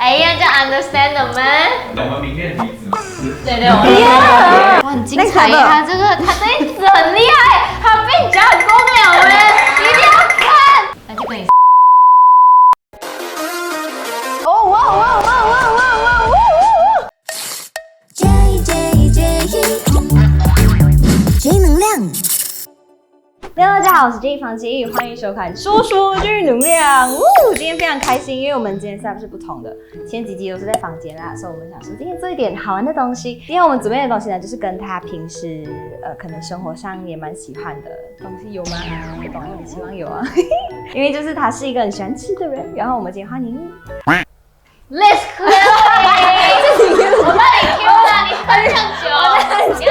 哎呀，这样 understand 了吗？我们明天的例子嘛。对对，我们哇，很精彩耶！他这一次很厉害，他被加工了耶，一定要看。那就跟你。哦哇哇哇哇哇哇哇！ J 能量。大家好，我是 J 房杰宇，欢迎收看说说剧能量。今天非常开心，因为我们今天 set 是不同的，前几集都是在房间啦，所以我们想说今天做一点好玩的东西。今天我们准备的东西呢，就是跟他平时可能生活上也蛮喜欢的东西有吗？我懂，我希望有啊，因为就是他是一个很喜欢吃的人。然后我们今天欢迎 Let's Chloe， 我帮你 Q 了，你分上球，你要在左边，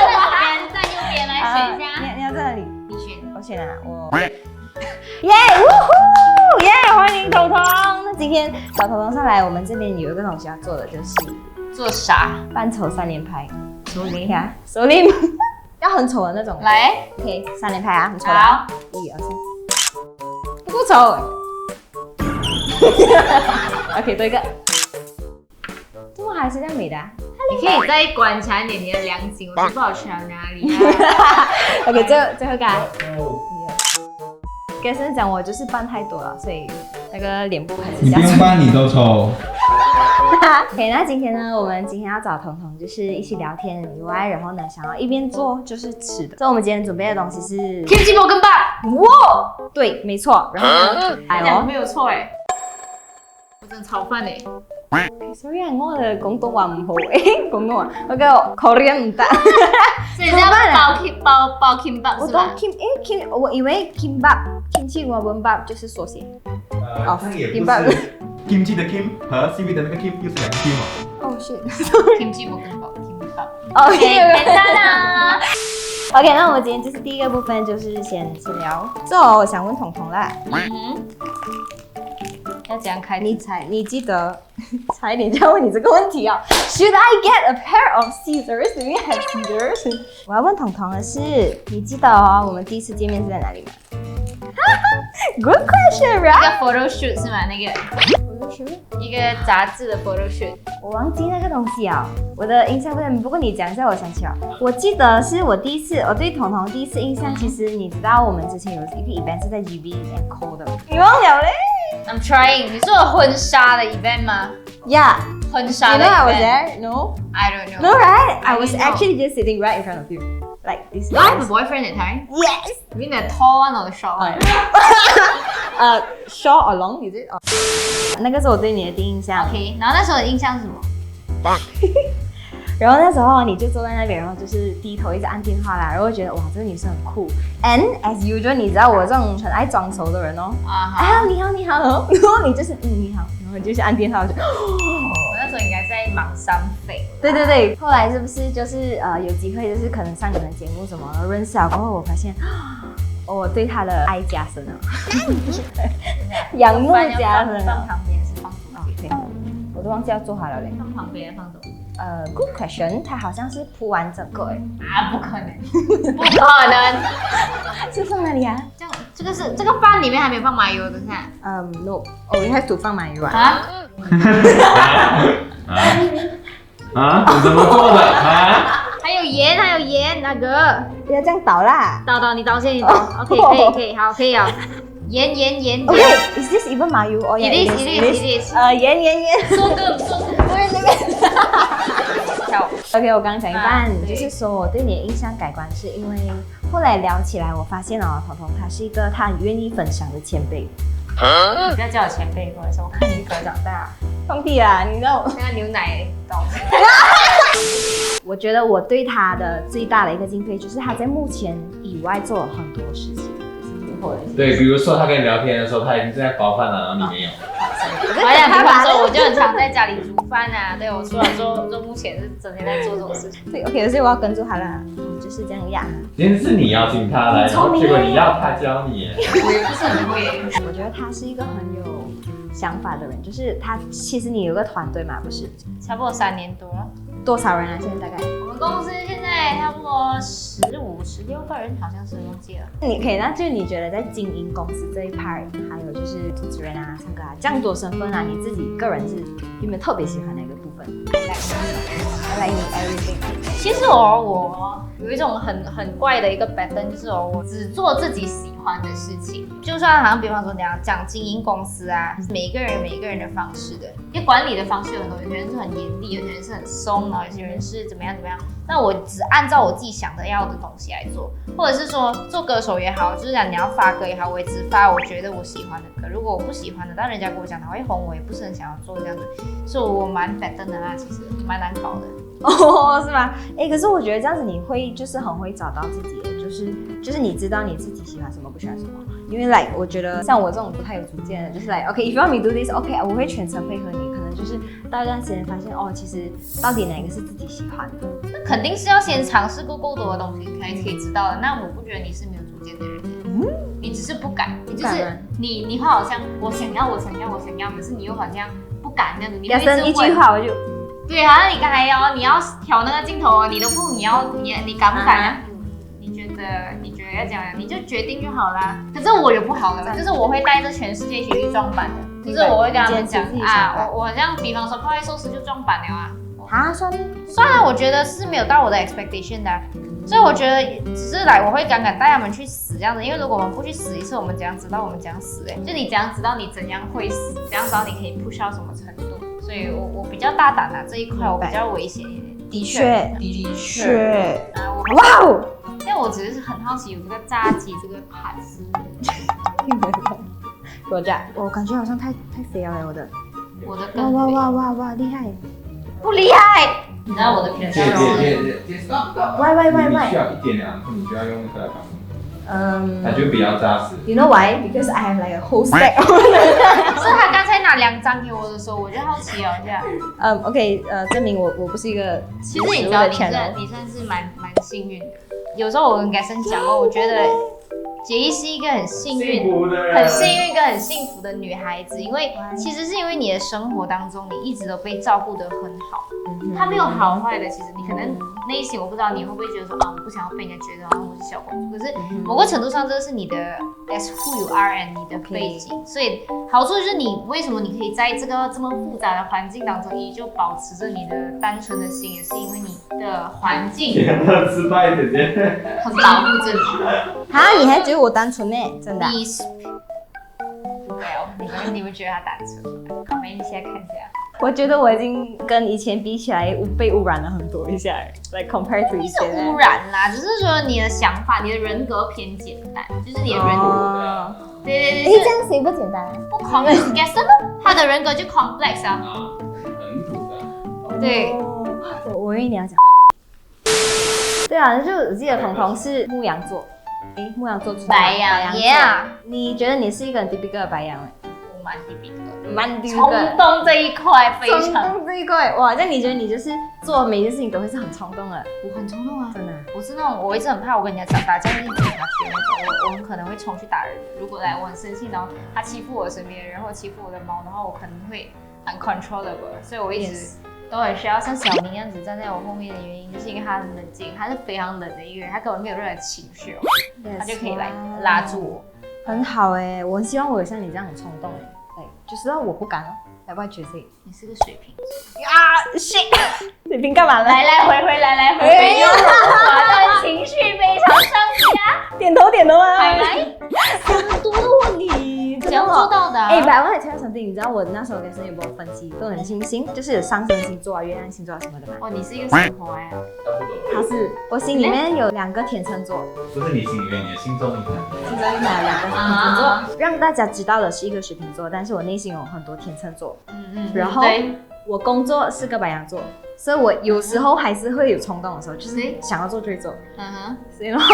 在右边来选一下。你要在哪里？你选。我选啊，我。耶，呜呼，耶，欢迎彤彤。那今天找彤彤上来，我们这边有一个东西要做的，就是做啥？扮丑三连拍。手领呀，手领，要很丑的那种。来 ，OK， 三连拍啊，很丑的。好1、2、3，不够丑。OK， 多一个。怎么还是这样美的啊？你可以再观察一点你的良心，我是不好去到哪里啊。OK， 最后一个啊。跟生讲，我就是扮太多了，所以那个脸部还是你不用扮，你都丑。OK， 那今天呢，我们今天要找彤彤，就是一起聊天以外，然后呢，想要一边做就是吃的。所以我们今天准备的东西是 Kimchi 摩根爸。哇，对，没错。然后呢，这样没有错哎，我真的炒饭哎。Sorry 啊，我的廣東話唔好誒，廣東話我個 Korean 唔得。所以這樣包 kimbap 是吧？我以為 kimbap kimchi 我文 bap 就是縮寫。哦，它也不是 kimchi 的 kim 和 CV 的那个 kim 又是两个 kim 哦。哦，shit。Kimchi 摩根爸 kimbap。OK， 简單啦。OK， 那我们今天就是第一个部分，就是先聊。这我想问彤彤啦。要怎样开？你记得差一点就要问你这个问题啊。Should I get a pair of scissors? Do you have scissors? 我要问彤彤的是，你记得哦，我们第一次见面是在哪里吗？Good question, 一 right? 个 photo shoot 是吗？那个一个杂志的 photo shoot。我忘记那个东西啊，我的印象不太。不过你讲一下，我想起来。我记得是我第一次，我对彤彤第一次印象，其实你知道我们之前有一个 event 是在 GB and Co 的，你忘了嘞？ I'm trying。你是有婚纱的 event 吗 Yeah. 婚纱 You 的 know I was event。 there? No. I don't know. No, right? I was didn't know. actually just sitting right in front of you, like this. You have a boyfriend that time? Yes. You mean the tall one or the short one? Short or long is it? 那个是我对你的第一印象。 OK。然后那时候的印象是什么？然后那时候你就坐在那边，然后就是低头一直按电话啦，然后我觉得哇，这个女生很酷。And as usual， 你知道我这种很爱装熟的人哦。啊，你好，然后你就是你好，然后你就是按电话，我就。我那时候应该在忙三费。对，后来是不是就是有机会就是可能上你们节目什么认识了过后，我发现我对他的爱加深了，仰慕加深了。放旁边是放左边？我都忘记要做好了嘞。放旁边，放左边。Good question， 它好像是铺完整个哎。啊，不可能，不可能。是放哪里啊？这个是这个饭里面还没放麻油的，看。No， 哦，你还煮放麻油啊？啊，你怎么做的啊？还有盐，那个。不要这样倒啦。倒，你倒先，你倒。OK， 可以，好，可以啊。盐。Okay，is this even 麻油？哦 ，it is。盐。说个，不是那边。跳。OK， 我刚刚讲一半，就是说我对你的印象改观，是因为后来聊起来，我发现哦，彤彤他是一个他很愿意分享的前辈。你不要叫我前辈，不好意思，我看你比我长大。放屁啦！你知道我那个牛奶倒。我觉得我对他的最大的一个敬佩，就是他在幕前以外做了很多事情。对，比如说他跟你聊天的时候，他已经在包饭了，然后你没有。我想比方说，我就很常在家里煮饭啊。对，我除了做目前是整天在做这种事情。对 ，OK， 所以我要跟住他啦，就是这样呀。今天是你邀请他来，然后结果你要他教你。我也不是很会。我觉得他是一个很有想法的人，就是他其实你有个团队嘛，不是？差不多3年多了。多少人啊？现在大概？我们公司现在差不多15、16个人，好像是忘记了。你可以，那就是你觉得在经营公司这一 part， 还有就是主持人啊、唱歌啊这样多身份啊，你自己个人是有没有特别喜欢哪个部分？来，你 everything。其实我有一种很怪的一个 pattern， 就是我只做自己喜欢的事情。就算好像比方说你要讲经营公司啊，每一个人的方式的，因为管理的方式有很多，有些人是很严厉，有些人是很松，然后有些人是怎么样。那我只按照我自己想的要的东西来做，或者是说做歌手也好，就是讲你要发歌也好，我也只发我觉得我喜欢的歌。如果我不喜欢的，当人家跟我讲他会红，我也不是很想要做这样子，所以我蛮 pattern 的啦，其实蛮难搞的。哦，是吗？可是我觉得这样子你会就是很会找到自己的，就是你知道你自己喜欢什么，不喜欢什么。因为我觉得像我这种不太有主见的，就是 OK，if you want me to do this，OK， 我会全程配合你。可能就是到一段时间发现，其实到底哪个是自己喜欢的？那肯定是要先尝试过够多的东西，才可以知道的。那我不觉得你是没有主见的人，你只是不敢，你就是你会好像我想要，可是你又好像不敢这样子。你要生一句话我就。对，好像你刚才你要调那个镜头哦，你都不，你敢不敢啊？你觉得要怎样，你就决定就好啦。可是我有不好的，就是我会带着全世界一起去撞板的，就是我会跟他们讲啊，我好像比方说泡菜寿司就撞板了啊。算了，我觉得是没有到我的 expectation 的，所以我觉得只是我会敢带他们去死这样子，因为如果我们不去死一次，我们怎样知道我们怎样死？就你怎样知道你怎样会死，怎样知道你可以 push 到什么程度？所以我比较大胆这一块我比较危险一点。的确哇哦！因为我只是很好奇有这个炸鸡这个盘子。我感觉好像太肥了，我的更肥。哇，厉害！不厉害？你知道我的评价是？喂，需要一点2分，你就要用那个来绑。它就比较扎实。You know why? Because I have like a whole stack. 是他刚才拿2张给我的时候，我就好奇哦，这样。OK， 证明我不是一个其实你知道你算是蛮幸运的。有时候我跟改生讲哦，我觉得杰伊是一个很幸运跟很幸福的女孩子，因为其实是因为你的生活当中，你一直都被照顾得很好。她没有好坏的，其实你可能内心我不知道你会不会觉得说我不想要被人家觉得好像我是小公主，可是某个程度上这是你的 as who you are and 你的背景，所以好处就是你为什么你可以在这个这么复杂的环境当中依旧保持着你的单纯的心，也是因为你的环境失败姐姐很保护着你。你还觉得我单纯呢？真的？你们觉得他单纯？好，你现在看一下。我觉得我已经跟以前比起来被污染了很多一下，like compared to 以前。不是污染啦，只是说你的想法、你的人格偏简单，就是你的人格。对。这样谁不简单？不 complex， 他的人格就 complex 啊。很土的。对。我以为你要讲。对啊，就我记得彤彤是牧羊座。牧羊座白羊，yeah。你觉得你是一个很 typical 的白羊？我蛮 typical， 蛮 typical。冲动这一块非常。冲动这一块，哇！那你觉得你就是做每件事情都会是很冲动的？我很冲动啊，真的。我是那种我一直很怕我跟人家打架，一定警察局那种，我很可能会冲去打人。如果我很生气，然后他欺负我身边的人，或欺负我的猫，然后我可能会 uncontrollable， 所以我一直。都很需要像小明这样子站在我后面的原因，就是因为他很冷静，他是非常冷的一个人，他根本没有任何情绪他就可以来拉住我。很好我很希望我有像你这样很冲动就是我不敢不要觉得你是个水瓶shit， 水瓶干嘛呢？来回，我的情绪非常上佳。点头啊！来，很多的问题，怎样做到的？But I want to tell you something， 你知道我那时候跟森有没有分析个人星星，就是有上升星座月亮星座什么的吗？你是一个什么呀？他是我心里面有2个天秤座，不是你心里面，你的心中有2个天秤座。让大家知道的是一个水瓶座，但是我内心有很多天秤座。然后我工作是个白羊座，所以我有时候还是会有冲动的时候，就是想要做就会做。所以然后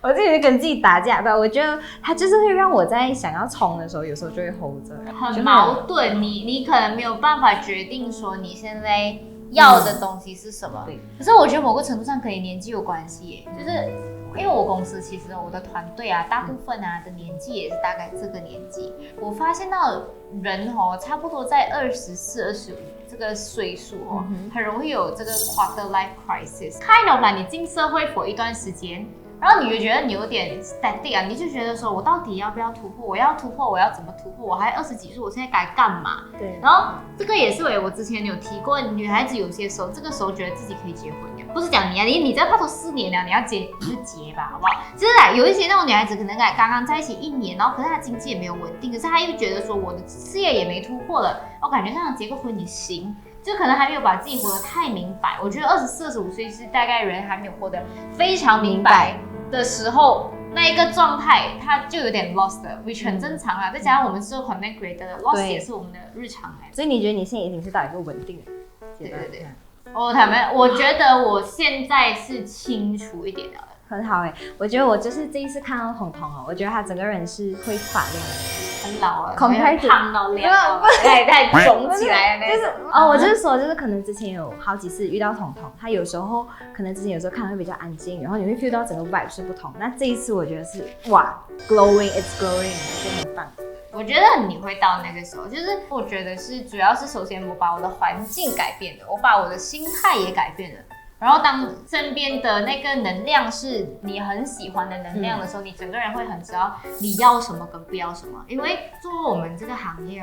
我自己跟自己打架吧，我觉得他就是会让我在想要冲的时候，有时候就会 hold 着，很矛盾。你可能没有办法决定说你现在要的东西是什么。可是我觉得某个程度上可以年纪有关系就是因为我公司其实我的团队啊，大部分啊的年纪也是大概这个年纪。我发现到人差不多在24、25这个岁数很容易有这个 quarter life crisis。Kind of 你进社会 for 一段时间。然后你就觉得你有点 static 啊，你就觉得说我到底要不要突破？我要突破，我要怎么突破？我还20几岁，我现在该干嘛？对。然后这个也是我之前有提过，女孩子有些时候这个时候觉得自己可以结婚了，不是讲你在拍拖4年了，你要结你就结吧，好不好？就是有一些那种女孩子可能刚刚在一起1年，然后可是她经济也没有稳定，可是她又觉得说我的事业也没突破了，我感觉这样结个婚也行。就可能还没有把自己活得太明白。我觉得24、25岁是大概人还没有活得非常明白的时候，那一个状态他就有点 lost 的 which 很正常啦。再加上我们是 connect creator lost 也是我们的日常来的。所以你觉得你现在已经是到一个稳定的阶段？对。我觉得我现在是清楚一点的。很好我觉得我就是这一次看到彤彤我觉得他整个人是会发亮的，很老了，胖到亮，太肿起来了那种。我就是说，就是可能之前有好几次遇到彤彤，他有时候可能之前有时候看到会比较安静，然后你会 feel 到整个 vibe 是不同。那这一次我觉得是哇 ，glowing，it's glowing， 就很棒。我觉得你会到那个时候，就是我觉得是主要是首先我把我的环境改变了，我把我的心态也改变了。然后当身边的那个能量是你很喜欢的能量的时候，你整个人会很知道你要什么跟不要什么。因为做我们这个行业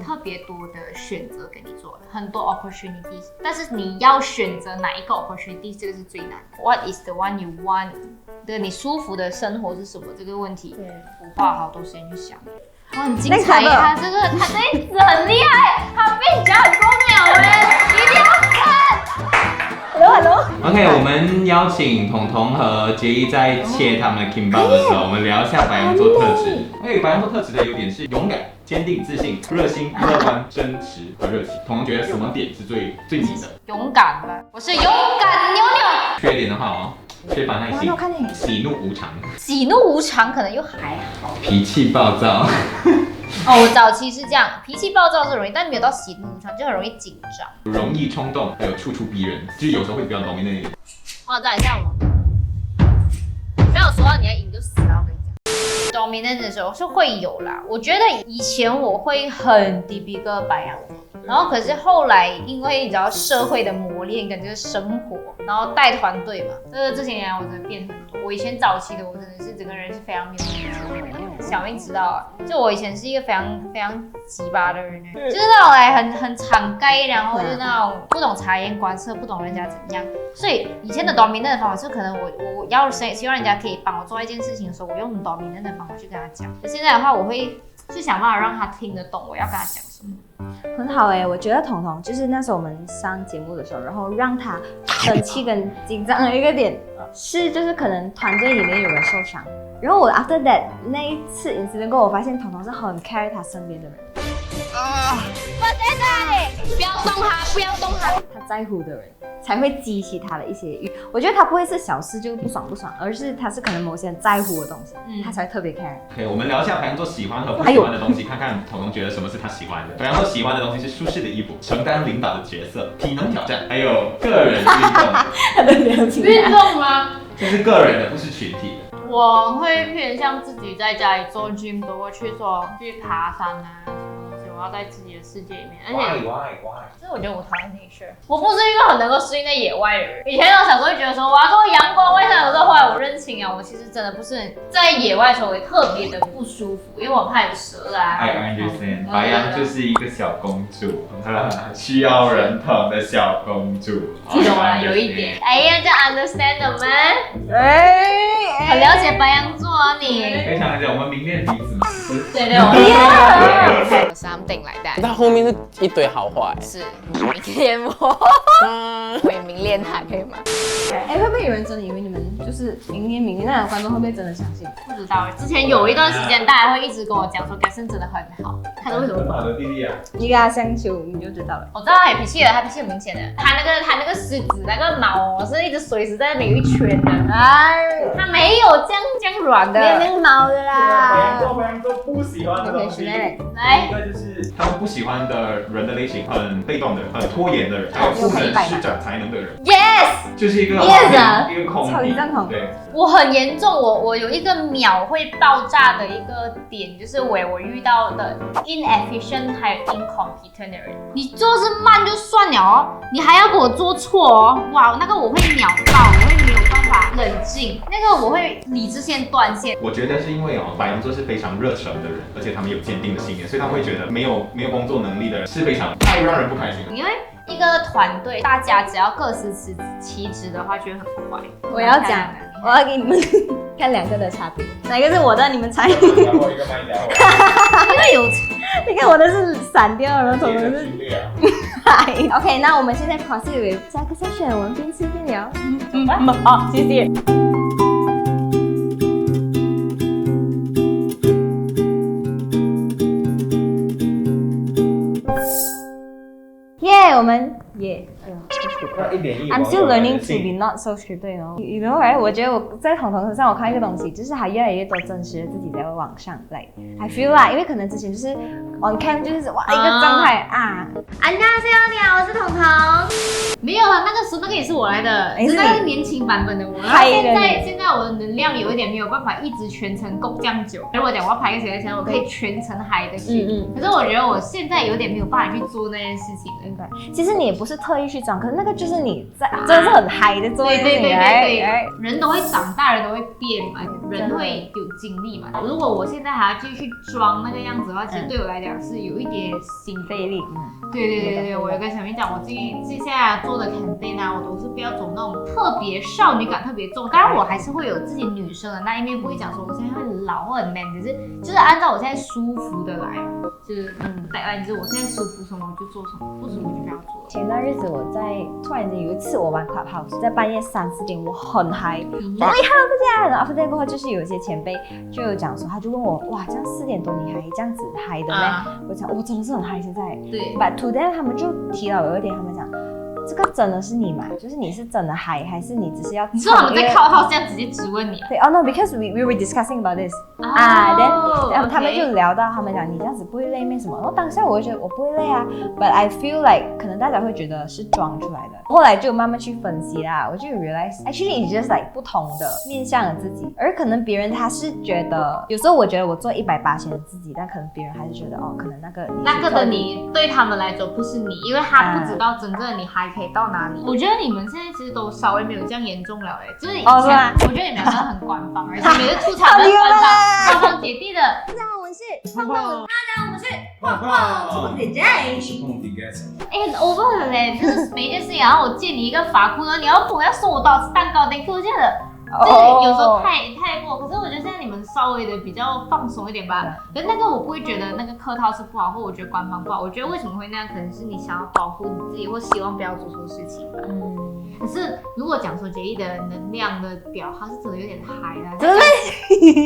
特别多的选择给你做，很多 opportunities， 但是你要选择哪一个 opportunity， 这个是最难的。What is the one you want？ 你舒服的生活是什么？这个问题，我花好多时间去想。很精彩，他这一次很厉害，他被讲很多秒一定要看。Hello。OK， 我们邀请彤彤和杰伊在切他们的 kimbap 的时候，我们聊一下白羊座特质。白羊座特质的优点是勇敢、坚定、自信、热心、乐观、真实和热情。彤彤觉得什么点是最你的？勇敢吧，我是勇敢妞妞。缺点的话缺乏耐心，喜怒无常。喜怒无常可能又还好。脾气暴躁。我早期是这样，脾气暴躁是容易，但没有到喜怒无常，就很容易紧张，容易冲动，还有处处逼人，就是有时候会比较容易那一点。再来像我，没有说到你要赢就死了，我跟你讲。dominant 的时候是会有啦，我觉得以前我会很低逼个白羊座。然后可是后来，因为你知道社会的磨练跟这个生活，然后带团队嘛，这些年来我真的变很多。我以前早期的我真的是整个人是非常没有，小英知道啊，就我以前是一个非常非常鸡巴的人，就是那种很敞开，然后就是那种不懂察言观色，不懂人家怎样。所以以前的 dominant 的方法是可能我要希望人家可以帮我做一件事情的时候，我用 dominant 的方法去跟他讲。现在的话，我会去想办法让他听得懂我要跟他讲什么。很好我觉得彤彤就是那时候我们上节目的时候，然后让他生气跟紧张的一个点是，就是可能团队里面有人受伤，然后我 after that 那一次 incident 过后，我发现彤彤是很 care 他身边的人。我在这里，不要动他，不要动他。他在乎的人才会激起他的一些欲。我觉得他不会是小事就不爽，而是他是可能某些人在乎的东西，他才会特别 care。OK， 我们聊一下白羊座喜欢和不喜欢的东西，看看彤彤觉得什么是他喜欢的。白羊座喜欢的东西是舒适的衣服、承担领导的角色、体能挑战，还有个人运动。他的表情。运动吗？这是个人的，不是群体的。我会偏向自己在家里做 gym， 多过去爬山啊。我要在自己的世界里面，而且其实我觉得我讨厌 nature， 我不是一个很能够适应在野外的人。以前我小时候会觉得说我要做阳光外向，有时候后来我认清啊，我其实真的不是在野外的时候会特别的不舒服，因为我怕有蛇啊。I understand， 白羊就是一个小公主，需要人疼的小公主。有啊，有一点。哎呀，这 understand 的吗？很了解白羊座啊你。非常了解，我们明恋彼此嘛。对，我们。something like that。但后面是一堆好话是明恋我，我也明恋他，可以吗？会不会有人真的以为你们就是明恋？那观众会不会真的相信？不知道，之前有一段时间，大家会一直跟我讲说Gaston真的很好，看到为什么？很好的弟弟啊！你跟他相处你就知道了。我知道他有脾气的，他脾气很明显的。他那个狮子那个毛是一直随时在那里一圈的，他没有这样软的，没有毛的啦。白羊座不喜欢的东西。来，应该就是他们不喜欢的人的类型，很被动的人，很拖延的人，还有不能施展才能的人。Yes，就是一个一个空地。对，我很严重，我有一个秒会爆炸的一个点，就是我遇到的 inefficient 还有 incompetent 的人。你做事慢就算了哦，你还要给我做错哦，哇，那个我会秒爆，我会没有办法冷静，那个我会理智线断线。我觉得是因为白羊座是非常热忱的人，而且他们有坚定的信念，所以他们会觉得没有工作能力的人是非常太让人不开心的。因为一个团队，大家只要各司其职的话，就会很快。我要讲，我要给你们看2个的差别，哪个是我的？你们猜。然后一个卖掉。因为有，你看我的是闪掉，然后同的是。OK， 那我们现在 proceed with 下个 session， 我们边吃边聊。好，谢谢。我们I'm still learning to be not so scripted, you know, right? 我觉得我在彤彤身上我看一个东西，就是他越来越多真实的自己在网上 ，like I feel like， 因为可能之前就是on cam就是哇一个状态啊。안녕하세요，你好，我是彤彤。没有了，那个时候那个也是我来的，是那个年轻版本的我。现在我的能量有一点没有办法一直全程够这样久。如果讲我要拍一个谁的我可以全程嗨的去。可是我觉得我现在有点没有办法去做那件事情了。其实你也不是特意去装，可是那个就是你在真的是很嗨的做。对，人都会长大，人都会变嘛，人会有经历嘛。如果我现在还要继续装那个样子的话，其实对我来讲是有一点心费力。对，我有跟小明讲，我接下来做的 campaign 啊，我都是不要走那种特别少女感特别重，当然我还是会有自己女生的那一面，不会讲说我现在会老或很 man， 只是就是按照我现在舒服的来，就是大概就是我现在舒服什么我就做什么，不舒服就不要做。前段日子我在突然间有一次我玩 Clubhouse， 在半夜3、4点我很嗨，我一嗨大家，然后 after 过后就是有一些前辈就有讲说，他就问我哇这样4点多你还这样子嗨的咩？我讲我真的是很嗨现在。对 ，But today 他们就提到有一点，他们讲。这个真的是你吗？就是你是真的嗨，还是你只是要？你说他们在靠这样直接质问你？对，哦 no，because we were discussing about this 然后他们就聊到，他们讲你这样子不会累咩什么？然后当下我就觉得我不会累啊 ，but I feel like 可能大家会觉得是装出来的。后来就慢慢去分析啦，我就 realize actually it's just like 不同的面向的自己，而可能别人他是觉得，有时候我觉得我做180%的自己，但可能别人还是觉得哦，可能那个的你对他们来说不是你，因为他不知道真正的你还可以到哪里。我觉得你们现在其实都稍微没有这样严重了就是以前我觉得你们两个很官方，而且每次出场都官方姐弟的。大家好，我们是胖胖，大家好，我们是胖胖，姐姐。很 over 了嘞，就是每一件事情，然后我借你一个发箍，然后你要送我多少次蛋糕，thank you，这样的。就是有时候太过，可是我觉得现在你们稍微的比较放松一点吧。可是那个我不会觉得那个客套是不好，或我觉得官方不好。我觉得为什么会那样，可能是你想要保护你自己，或希望不要做错事情吧。可是如果讲说杰毅的能量的表，他是真的有点嗨啦。真的？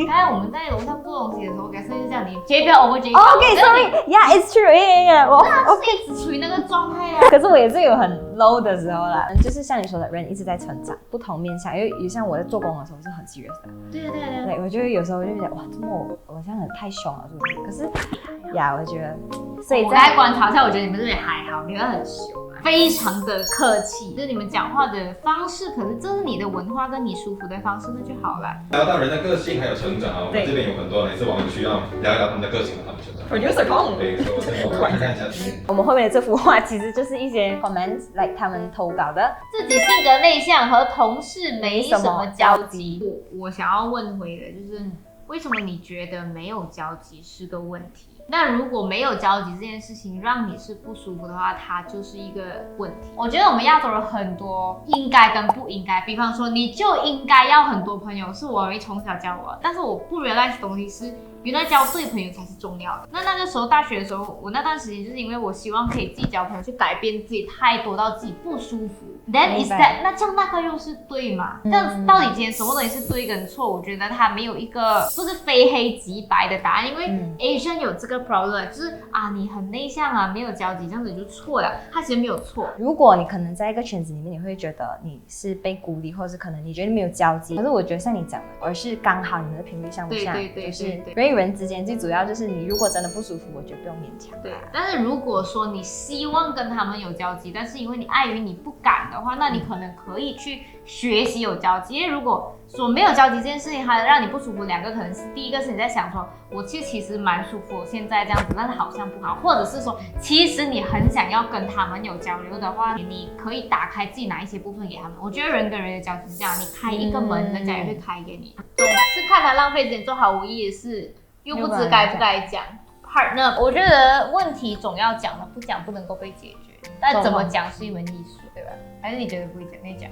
刚才我们在楼上做东西的时候，感觉是这样，你杰毅不要 over 杰毅。OK，sorry，yeah，it's true，yeah， 我一直处于那个状态啊。可是我也是有很 low 的时候啦，就是像你说的，人一直在成长，不同面向，因为像我在做工的时候是很 serious 的。对，我就有时候就觉得哇，怎么我这样很太凶了，是不是？可是呀，我觉得，所以我来观察一下，我觉得你们这边还好，你们很凶。非常的客气，就是你们讲话的方式，可是这是你的文化跟你舒服的方式，那就好了。聊到人的个性还有成长啊，我们这边有很多来自网友需要聊一聊他们的个性和他们成长。Producer Kong， 对，我们看一下这边。我们后面的这幅画其实就是一些 comments， like 他们投稿的，自己性格内向，和同事没什么交集。我想要问回的就是，为什么你觉得没有交集是个问题？那如果没有交集这件事情让你是不舒服的话，它就是一个问题。我觉得我们亚洲人很多应该跟不应该，比方说你就应该要很多朋友，是我从小教我的，但是我不 realize 的东西是原来交对朋友才是重要的。那个时候大学的时候，我那段时间就是因为我希望可以自己交朋友，去改变自己太多到自己不舒服。Then is that 那这样那个又是对吗？但到底今天什么东西是对跟错？我觉得它没有一个不是非黑即白的答案，因为 Asian 有这个 problem， 就是你很内向啊，没有交集，这样子就错了。它其实没有错。如果你可能在一个圈子里面，你会觉得你是被孤立，或者是可能你觉得没有交集，可是我觉得像你讲的，而是刚好你们的频率相不像，就是 very 人之间最主要就是你如果真的不舒服，我觉得不用勉强。对，但是如果说你希望跟他们有交集，但是因为你碍于你不敢的话，那你可能可以去学习有交集。因为如果说没有交集这件事情，它让你不舒服，两个可能是第一个是你在想说，我其实蛮舒服，我现在这样子，但是好像不好，或者是说其实你很想要跟他们有交流的话，你可以打开自己哪一些部分给他们。我觉得人跟人的交集是这样，你开一个门，人家也会开给你。总是看他浪费时间做毫无意义的事，又不知该不该讲。partner， 我觉得问题总要讲的，不讲不能够被解决。但怎么讲是一门艺术，对吧？还是你觉得不会讲？你讲。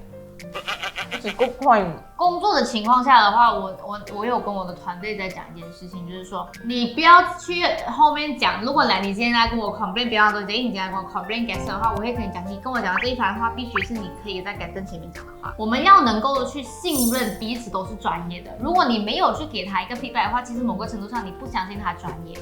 Good point。工作的情况下的话，我有跟我的团队在讲一件事情，就是说你不要去后面讲。如果你今天来跟我 complain 比较多，你今天来跟我 complain Gaston 的话，我会跟你讲，你跟我讲的这一番话必须是你可以在 Gaston 前面讲的话。我们要能够去信任彼此都是专业的。如果你没有去给他一个 feedback 的话，其实某个程度上你不相信他专业。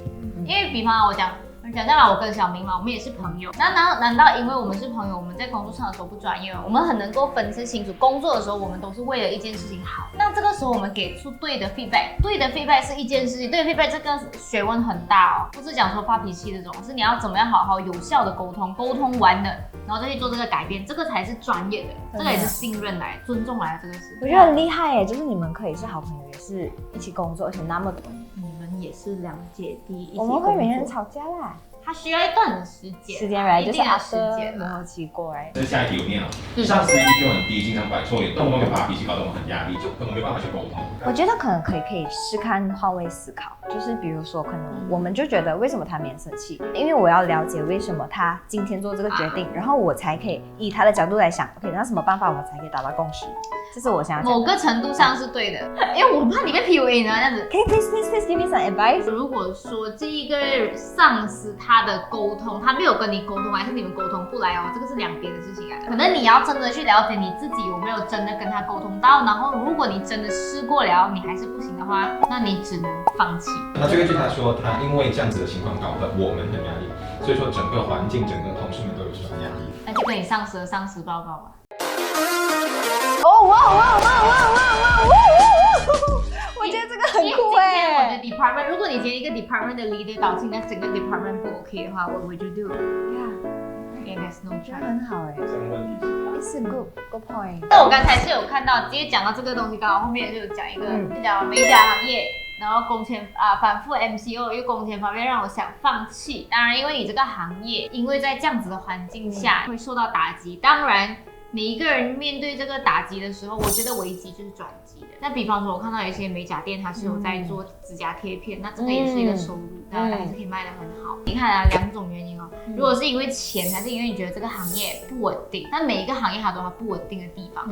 因为比方我讲当然我跟小明嘛，我们也是朋友。难道因为我们是朋友，我们在工作上的时候不专业吗？我们很能够分析清楚，工作的时候我们都是为了一件事情好。那这个时候我们给出对的 feedback， 对的 feedback 是一件事情，对的 feedback 这个学问很大哦，不是讲说发脾气这种，是你要怎么样好好有效的沟通，沟通完了，然后再去做这个改变，这个才是专业的，这个也是信任来、尊重来的，这个是。我觉得很厉害耶，就是你们可以是好朋友，也是一起工作，而且那么多。你们也是两姐弟一起我们会每天吵架啦。它需要一段的时间，来就是时间磨合期过来。这是下一题有念了，上司 EQ 很低，经常摆臭脸，动不动就发脾气，搞得我们很压力，就根本没办法去沟通。我觉得可能可以试看换位思考，就是比如说可能我们就觉得为什么他没生气，因为我要了解为什么他今天做这个决定，然后我才可以以他的角度来想 ，OK， 那什么办法我们才可以达到共识？这是我想要讲。某个程度上是对的，因为我怕你被 PUA 呢，这样子。可以 please give me some advice。如果说这一个上司他的沟通，他没有跟你沟通，还是你们沟通不来哦，这个是两边的事情啊。可能你要真的去了解你自己有没有真的跟他沟通到，然后如果你真的试过了，你还是不行的话，那你只能放弃。那最后一句他说，他因为这样子的情况搞得我们很压力，所以说整个环境、整个同事们都有这种压力。那就跟你上司的上司报告吧。哦哇！我觉得这个很酷哎。我的 department， 如果你今天一个 department 的 leader 导致那整个 department 不 OK 的话，what would you do？ Yeah， there's no choice。很好哎。这个问题是 good point。那我刚才是有看到，直接讲到这个东西，刚好后面就有讲一个，就讲美甲行业。然后工钱反复 MCO 又工钱方面让我想放弃。当然，因为你这个行业，因为在这样子的环境下会受到打击。当然，每一个人面对这个打击的时候，我觉得危机就是转机的。那比方说，我看到有一些美甲店，它是有在做指甲贴片，那这个也是一个收入，那还是可以卖得很好。你看啊，两种原因哦。如果是因为钱，还是因为你觉得这个行业不稳定，但每一个行业它都有它不稳定的地方。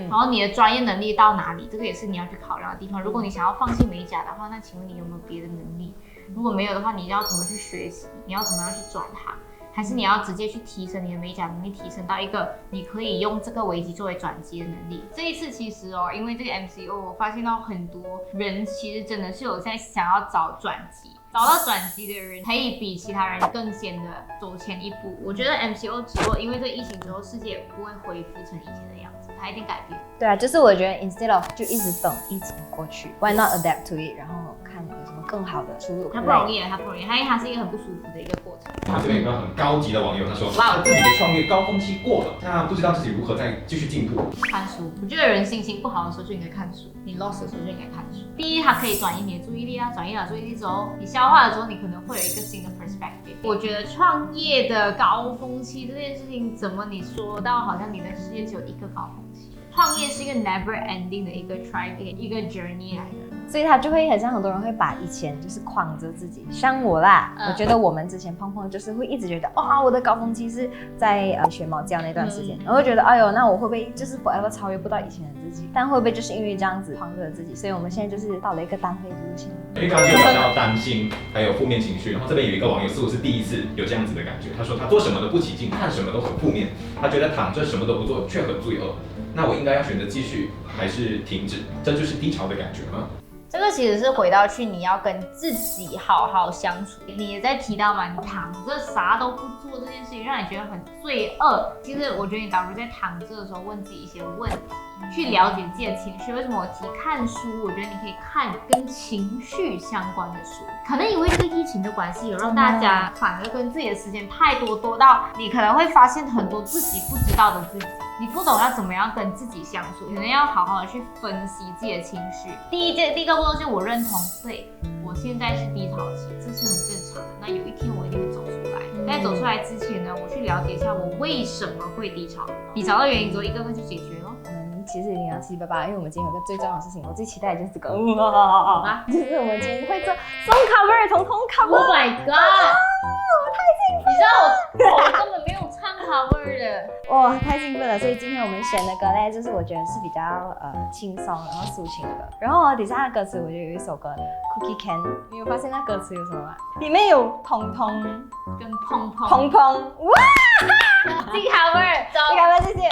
然后你的专业能力到哪里，这个也是你要去考量的地方。如果你想要放弃美甲的话，那请问你有没有别的能力？如果没有的话，你要怎么去学习？你要怎么样去转行？还是你要直接去提升你的美甲能力，提升到一个你可以用这个危机作为转机的能力？这一次其实因为这个 MCO， 我发现到很多人其实真的是有在想要找转机。找到转机的人可以比其他人更先的走前一步。我觉得 MCO 之后，因为这疫情之后，世界也不会恢复成以前的样子，它一定改变。对啊，就是我觉得 instead of 就一直等疫情过去 ，why not adapt to it， 然后看有什么更好的出路。它不容易，它不容易，因为它是一个很不舒服的一个过程。他这边有个很高级的网友，他说他自己的创业高峰期过了，他不知道自己如何再继续进步。看书，我觉得人心情不好的时候就应该看书，你 lost 的时候就应该看书。第一，它可以转移你的注意力啊，转移了注意力之后，你消化了之后，你可能会有一个新的 perspective。我觉得创业的高峰期这件事情，怎么你说到好像你的事业只有一个高峰期？创业是一个 never ending 的一个 一个 journey 来的。所以他就会很像很多人会把以前就是框着自己，像我啦，我觉得我们之前碰就是会一直觉得我的高峰期是在学猫叫那段时间，然后觉得哎呦，那我会不会就是 forever 超越不到以前的自己？但会不会就是因为这样子框着自己，所以我们现在就是到了一个单飞路线。因为刚刚就聊到担心，还有负面情绪，然后这边有一个网友似乎是第一次有这样子的感觉，他说他做什么都不起劲，看什么都很负面，他觉得躺着什么都不做却很罪恶，那我应该要选择继续还是停止？这就是低潮的感觉吗？这个其实是回到去你要跟自己好好相处。你也在提到嘛，你躺着啥都不做这件事情让你觉得很罪恶。其实我觉得你倒不如在躺着的时候问自己一些问题。去了解自己的情绪。为什么我提看书？我觉得你可以看跟情绪相关的书。可能因为这个疫情的关系，有让大家反而跟自己的时间太多，多到你可能会发现很多自己不知道的自己，你不懂要怎么样跟自己相处，可能要好好的去分析自己的情绪。第一个步骤就是我认同，对我现在是低潮期，这是很正常的。那有一天我一定会走出来。在走出来之前呢，我去了解一下我为什么会低潮。你找到原因之后，一个个去解决咯。其实一定要七七八八，因为我们今天有个最重要的事情，我最期待的就是这个，就是我们今天会做 song cover， 彤彤 cover。Oh my god！ 太兴奋了！你知道我根本没有唱 cover 的。哇，太兴奋了！所以今天我们选的歌呢，就是我觉得是比较轻松然后抒情的歌。然后底下的歌词，我就有一首歌 Cookie Can， 你有发现那歌词有什么吗？里面有彤彤跟砰砰砰砰，哇！进 cover， 走，进 cover， 谢谢。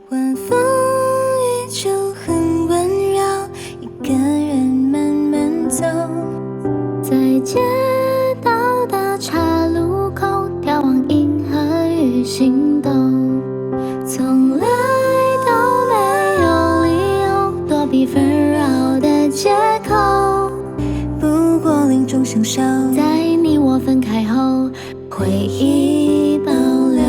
晚风依旧很温柔，一个人慢慢走，在街道大岔路口眺望银河与星斗，从来都没有理由躲避纷扰的街口，不过另种享受，在你我分开后回忆保留。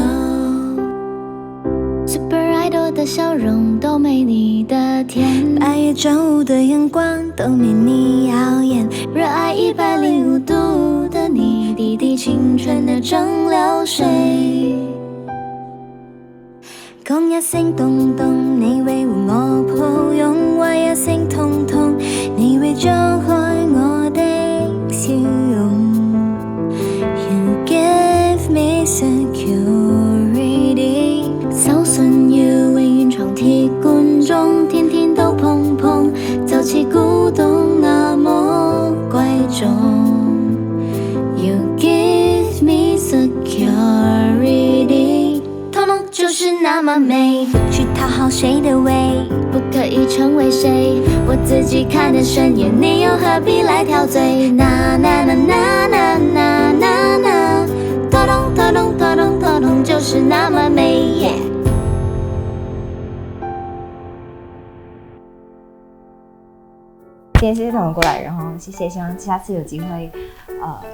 Idol 的笑容都没你的甜，白夜正午的阳光都没你耀眼，热爱105度的你，滴滴青春的蒸馏水。講一聲咚咚，你為我抱擁，話一聲痛痛，你會張開我的笑容。You give me security， 手信要永遠藏鐵罐中，天天都碰碰，就似古董那麼貴重。You give me security， 通通就是那麼美，不去討好誰的胃，不可以成為誰，我自己看得順眼，你又何必來挑嘴？那那那那那那那那，通通通通通通通通就是那麼美。今天谢谢彤彤过来，然后谢谢，希望下次有机会，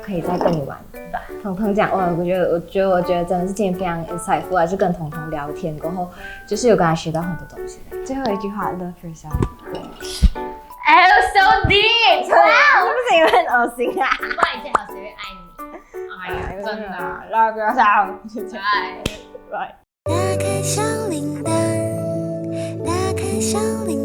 可以再跟你玩，对吧？彤彤讲，哇，我觉得真的是今天非常 insightful， 还是跟彤彤聊天过后，就是有跟他学到很多东西。最后一句话 ，love yourself。Oh, so deep！ 哇，是不是有很恶心啊？不然你最好谁会爱你？哎呀，真的 ，love yourself。拜。打开小铃铛，打开小铃铛。